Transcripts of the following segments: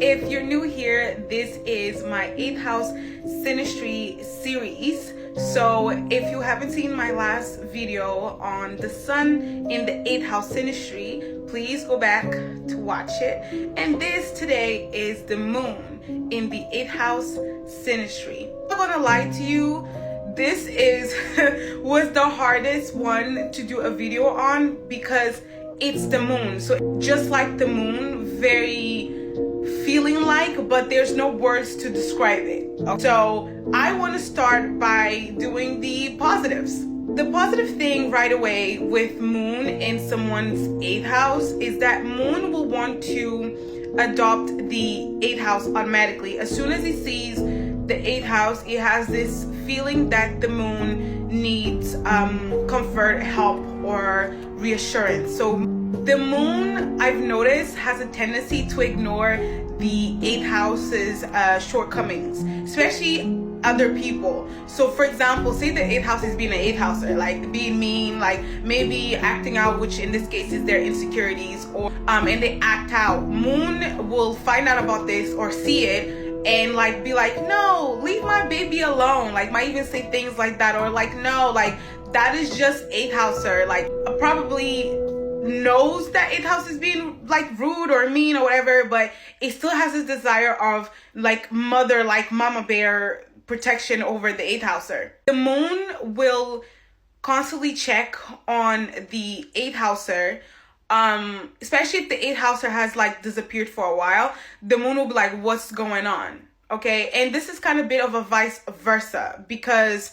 if you're new here, this is my 8th house synastry series. So if you haven't seen my last video on the sun in the 8th house synastry, please go back to watch it. And this today is the moon in the 8th house synastry. I'm not gonna lie to you, this was the hardest one to do a video on because it's the moon. So just like the moon, very feeling like, but there's no words to describe it. So I want to start by doing the positives. The positive thing right away with moon in someone's 8th house is that moon will want to adopt the 8th house automatically. As soon as he sees the 8th house, he has this feeling that the moon needs comfort, help, or reassurance. So the moon, I've noticed, has a tendency to ignore the 8th house's shortcomings, especially other people. So for example, say the 8th house is being an 8th houser, like being mean, like maybe acting out, which in this case is their insecurities, or and they act out. Moon will find out about this or see it and like be like, no, leave my baby alone. Like might even say things like that, or like, no, like that is just 8th houser. Like probably knows that 8th house is being like rude or mean or whatever, but it still has this desire of like mother, like mama bear protection over the 8th houser. The moon will constantly check on the 8th houser, especially if the 8th houser has like disappeared for a while. The moon will be like, what's going on? Okay, and this is kind of a bit of a vice versa, because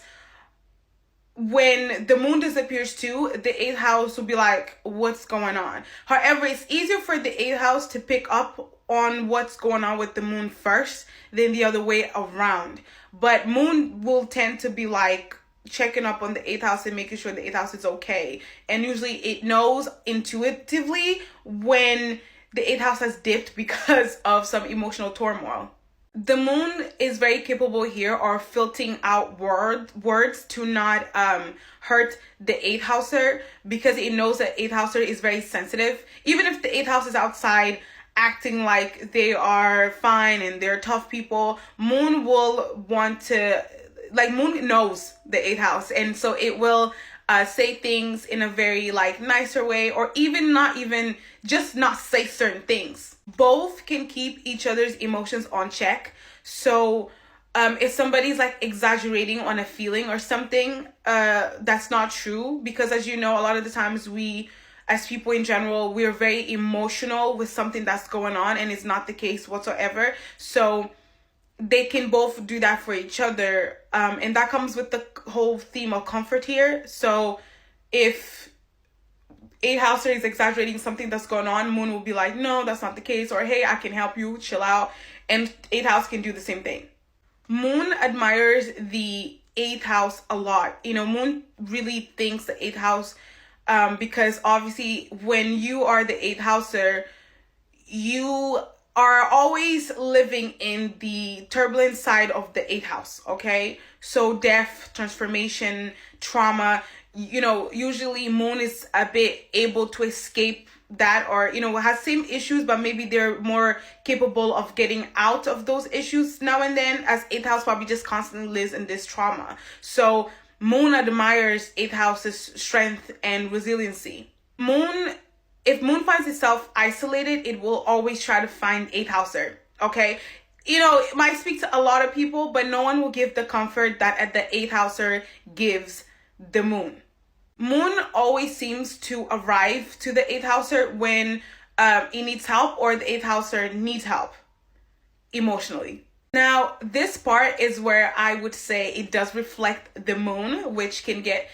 when the moon disappears too, the 8th house will be like, what's going on? However, it's easier for the 8th house to pick up on what's going on with the moon first than the other way around. But moon will tend to be like checking up on the 8th house and making sure the 8th house is okay. And usually it knows intuitively when the 8th house has dipped because of some emotional turmoil. The moon is very capable here of filtering out words to not hurt the 8th houser, because it knows that 8th houser is very sensitive. Even if the 8th house is outside acting like they are fine and they're tough people, moon will want to, like moon knows the 8th house, and so it will say things in a very like nicer way, or even not say certain things. Both can keep each other's emotions on check. So if somebody's like exaggerating on a feeling or something, that's not true, because as you know, a lot of the times we, as people in general, we're very emotional with something that's going on, and it's not the case whatsoever. So they can both do that for each other, and that comes with the whole theme of comfort here. So if 8th houser is exaggerating something that's going on, moon will be like, no, that's not the case, or hey, I can help you, chill out. And 8th house can do the same thing. Moon admires the 8th house a lot. You know, moon really thinks the 8th house, because obviously when you are the 8th houser, you are always living in the turbulent side of the 8th house, okay? So death, transformation, trauma, you know, usually moon is a bit able to escape that, or, you know, has same issues, but maybe they're more capable of getting out of those issues now and then, as 8th house probably just constantly lives in this trauma. So moon admires 8th house's strength and resiliency. If moon finds itself isolated, it will always try to find 8th houser, okay? You know, it might speak to a lot of people, but no one will give the comfort that the 8th houser gives the moon. Moon always seems to arrive to the 8th houser when he needs help, or the 8th houser needs help emotionally. Now, this part is where I would say it does reflect the moon, which can get,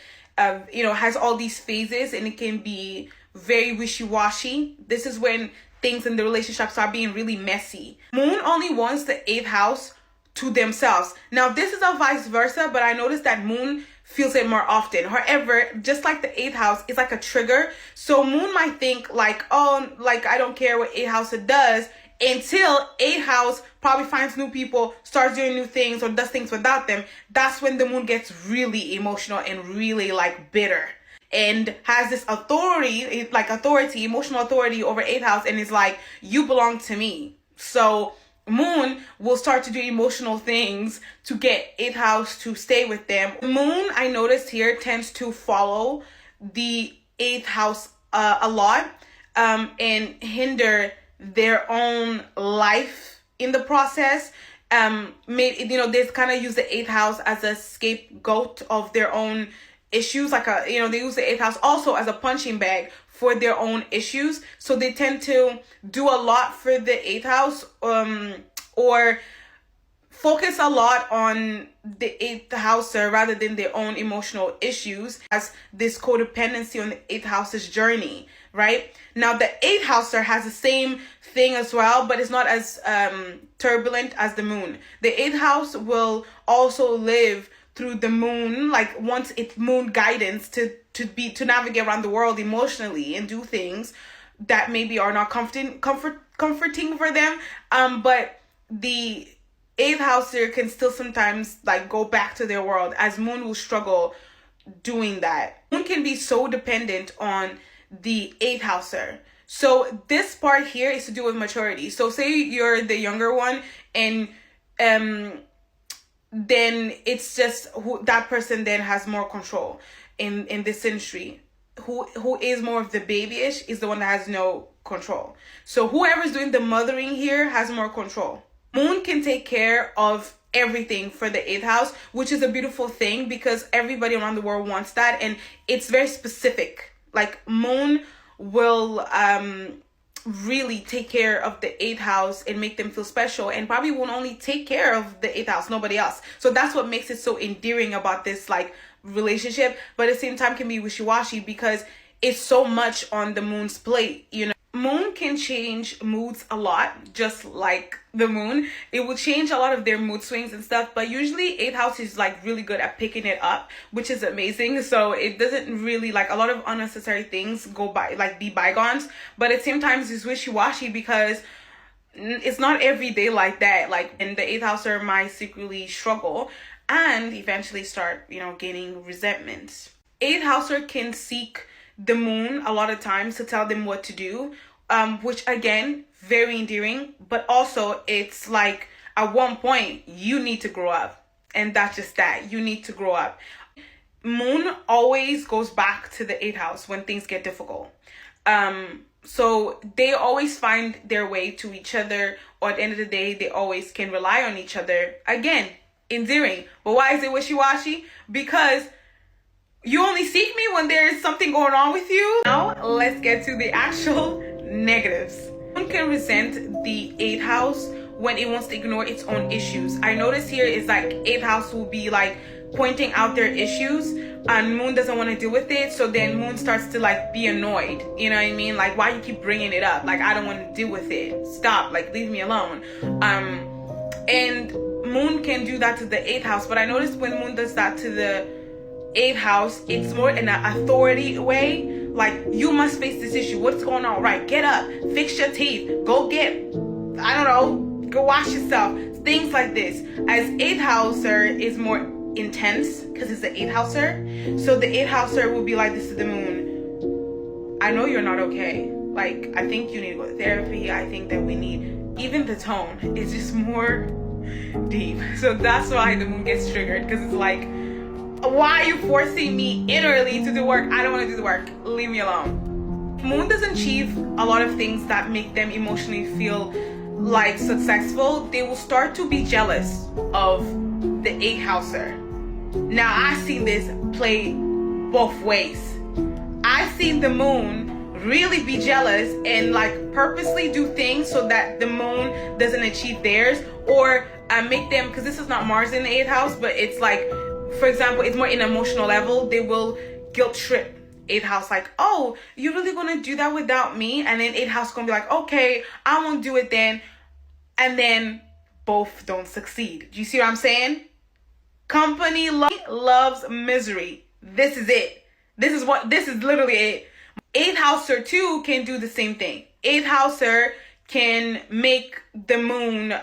you know, has all these phases, and it can be very wishy-washy. This is when things in the relationship start being really messy. Moon only wants the 8th house to themselves. Now, this is a vice versa, but I noticed that moon feels it more often. However, just like the 8th house, it's like a trigger. So moon might think like, oh, like I don't care what 8th house does, until 8th house probably finds new people, starts doing new things, or does things without them. That's when the moon gets really emotional and really like bitter, and has this emotional authority over 8th house, and is like, you belong to me. So Moon will start to do emotional things to get 8th house to stay with them. Moon, I noticed here, tends to follow the 8th house a lot, and hinder their own life in the process. Maybe, they kind of use the 8th house as a scapegoat of their own issues. Like they use the 8th house also as a punching bag for their own issues. So they tend to do a lot for the 8th house, or focus a lot on the 8th houser rather than their own emotional issues, as this codependency on the 8th house's journey, right? Now, the 8th houser has the same thing as well, but it's not as turbulent as the moon. The 8th house will also live through the moon, like once it's moon guidance to navigate around the world emotionally and do things that maybe are not comforting for them. But the 8th houser can still sometimes like go back to their world, as moon will struggle doing that. Moon can be so dependent on the 8th houser. So this part here is to do with maturity. So say you're the younger one, and then it's just that person then has more control in this Synastry. Who is more of the babyish is the one that has no control. So whoever's doing the mothering here has more control. Moon can take care of everything for the 8th house, which is a beautiful thing because everybody around the world wants that, and it's very specific. Like Moon will really take care of the 8th house and make them feel special, and probably won't only take care of the 8th house, nobody else. So that's what makes it so endearing about this like relationship, but at the same time can be wishy-washy because it's so much on the moon's plate. Moon can change moods a lot, just like the moon. It will change a lot of their mood swings and stuff, but usually 8th house is like really good at picking it up, which is amazing. So it doesn't really, like, a lot of unnecessary things go by, like, be bygones, but at the same time it's wishy-washy because it's not every day like that. Like, and the 8th houser might secretly struggle and eventually start, gaining resentment. 8th houser can seek the moon a lot of times to tell them what to do, which again, very endearing, but also it's like at one point you need to grow up, and that's just that, you need to grow up. Moon always goes back to the 8th house when things get difficult. So they always find their way to each other, or at the end of the day they always can rely on each other. Again, endearing. But why is it wishy-washy? Because you only seek me when there is something going on with you. Now, let's get to the actual negatives. Moon can resent the 8th house when it wants to ignore its own issues. I notice here is like 8th house will be like pointing out their issues, and Moon doesn't want to deal with it. So then Moon starts to like be annoyed. You know what I mean? Like, why you keep bringing it up? Like, I don't want to deal with it. Stop. Like, leave me alone. And Moon can do that to the 8th house, but I noticed when Moon does that to the 8th house, it's more in an authority way. Like, you must face this issue. What's going on? Right, get up, fix your teeth, go get, I don't know, go wash yourself. Things like this. As 8th houser is more intense because it's the 8th houser. So the 8th houser will be like, this is the moon. I know you're not okay. Like, I think you need to go to therapy. I think that we need, even the tone is just more deep. So that's why the moon gets triggered, because it's like, why are you forcing me inwardly to do work? I don't want to do the work. Leave me alone. Moon doesn't achieve a lot of things that make them emotionally feel like successful. They will start to be jealous of the 8th houser. Now, I've seen this play both ways. I've seen the moon really be jealous and like purposely do things so that the moon doesn't achieve theirs, or make them, because this is not Mars in the 8th house, but it's like, for example, it's more in an emotional level. They will guilt trip 8th house, like, oh, you're really gonna do that without me? And then 8th house gonna be like, okay, I won't do it then. And then both don't succeed. Do you see what I'm saying? Company loves misery. This is it. This is literally it. 8th houser too can do the same thing. 8th houser can make the moon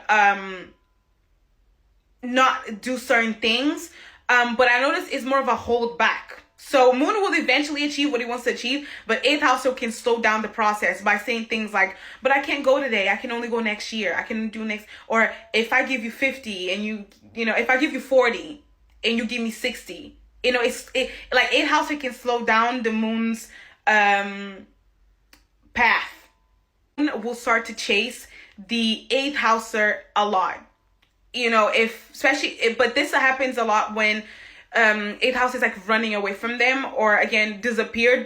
not do certain things. But I notice it's more of a hold back. So moon will eventually achieve what he wants to achieve, but 8th houser can slow down the process by saying things like, but I can't go today, I can only go next year, I can do next, or if I give you 50 and if I give you 40 and you give me 60, like 8th houser can slow down the moon's path. Moon will start to chase the 8th houser a lot. But this happens a lot when 8th house is like running away from them, or again disappeared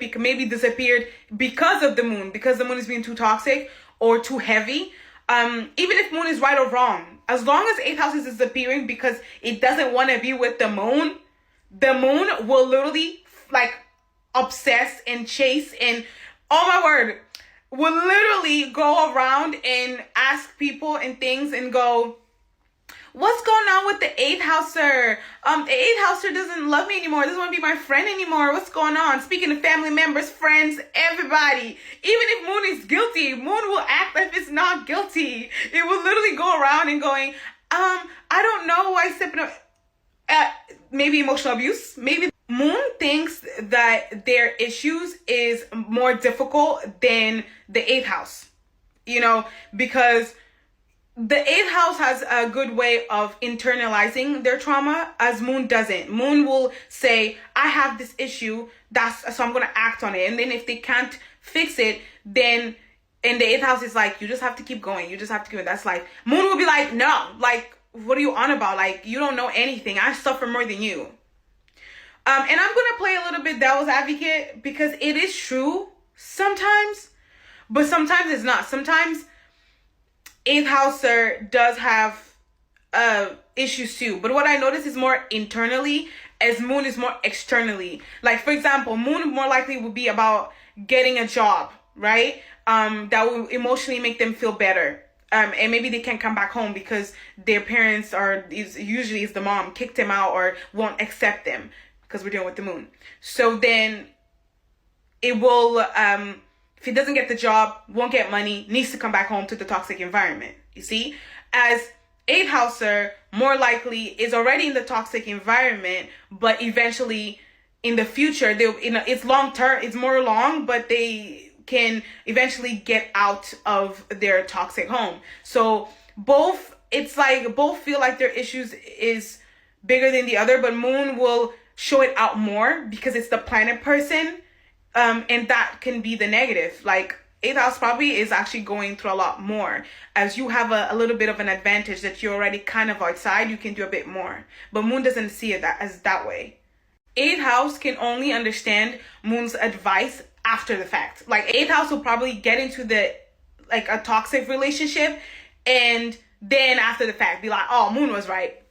because of the moon, because the moon is being too toxic or too heavy. Even if moon is right or wrong, as long as 8th house is disappearing because it doesn't want to be with the moon will literally like obsess and chase and, oh my word, will literally go around and ask people and things and go, what's going on with the 8th houser? The 8th houser doesn't love me anymore. Doesn't want to be my friend anymore. What's going on? Speaking of family members, friends, everybody. Even if moon is guilty, moon will act like it's not guilty. It will literally go around and going, I don't know why maybe emotional abuse. Maybe moon thinks that their issues is more difficult than the 8th house. Because the 8th house has a good way of internalizing their trauma, as moon doesn't. Moon will say, I have this issue, so I'm going to act on it. And then if they can't fix it, then in the 8th house is like, you just have to keep going. You just have to keep it. That's like, moon will be like, no, like, what are you on about? Like, you don't know anything. I suffer more than you. And I'm going to play a little bit devil's advocate, because it is true sometimes, but sometimes it's not. Sometimes 8th houser does have issues too, but what I notice is more internally, as moon is more externally. Like, for example, moon more likely would be about getting a job, right? That will emotionally make them feel better. And maybe they can't come back home because their parents usually the mom kicked them out or won't accept them, because we're dealing with the moon. So then it will, if he doesn't get the job, won't get money, needs to come back home to the toxic environment. You see? As 8th houser, more likely is already in the toxic environment, but eventually in the future, it's long term, it's more long, but they can eventually get out of their toxic home. So both feel like their issues is bigger than the other, but moon will show it out more because it's the planet person. And that can be the negative. Like, 8th house probably is actually going through a lot more, as you have a little bit of an advantage that you're already kind of outside. You can do a bit more, but moon doesn't see it as that way. 8th house can only understand moon's advice after the fact. Like, 8th house will probably get into a toxic relationship, and then after the fact be like, oh, moon was right.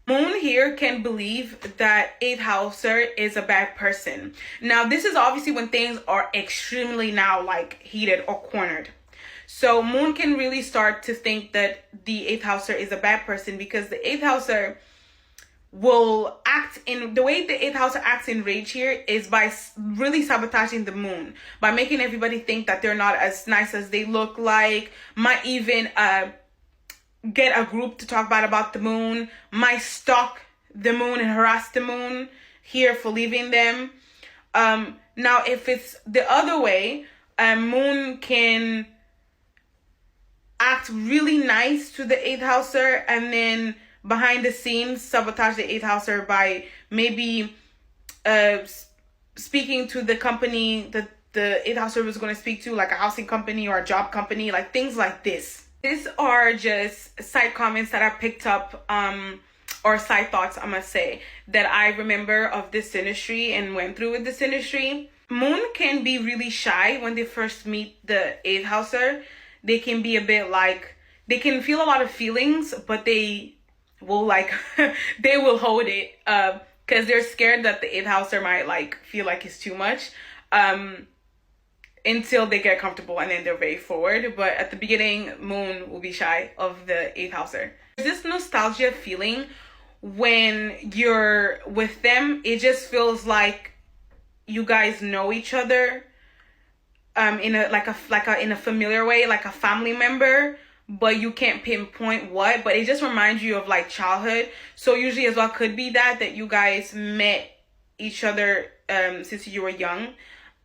Moon here can believe that 8th houser is a bad person. Now, this is obviously when things are extremely now like heated or cornered. So moon can really start to think that the 8th houser is a bad person, because the 8th houser will act in the way the 8th houser acts in rage here is by really sabotaging the moon, by making everybody think that they're not as nice as they look like, might even get a group to talk bad about the moon, might stalk the moon and harass the moon here for leaving them. Now, if it's the other way, moon can act really nice to the 8th houser and then behind the scenes sabotage the 8th houser by maybe speaking to the company that the 8th houser was going to speak to, like a housing company or a job company, like things like this. These are just side comments that I picked up, or side thoughts, I must say, that I remember of this Synastry and went through with the Synastry. Moon can be really shy when they first meet the 8th houser. They can be a bit like, they can feel a lot of feelings, but they will they will hold it because they're scared that the 8th houser might feel like it's too much. Until they get comfortable, and then they're very forward. But at the beginning, moon will be shy of the 8th houser. There's this nostalgia feeling when you're with them. It just feels like you guys know each other in a familiar way, like a family member, but you can't pinpoint what. But it just reminds you of like childhood. So usually as well could be that you guys met each other since you were young,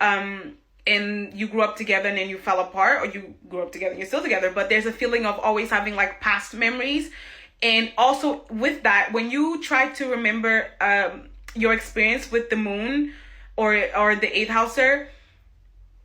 and you grew up together and then you fell apart, or you grew up together and you're still together, but there's a feeling of always having like past memories. And also with that, when you try to remember your experience with the moon or the eighth houser,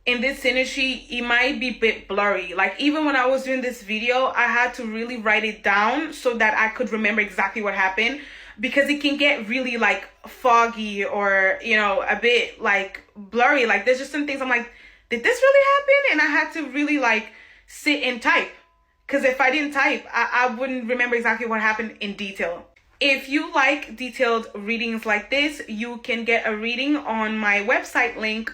in this synastry, it might be a bit blurry. Like, even when I was doing this video, I had to really write it down so that I could remember exactly what happened, because it can get really like foggy, or, you know, a bit like blurry. Like, there's just some things I'm like, did this really happen? And I had to really like sit and type, because if I didn't type, I wouldn't remember exactly what happened in detail. If you like detailed readings like this, you can get a reading on my website link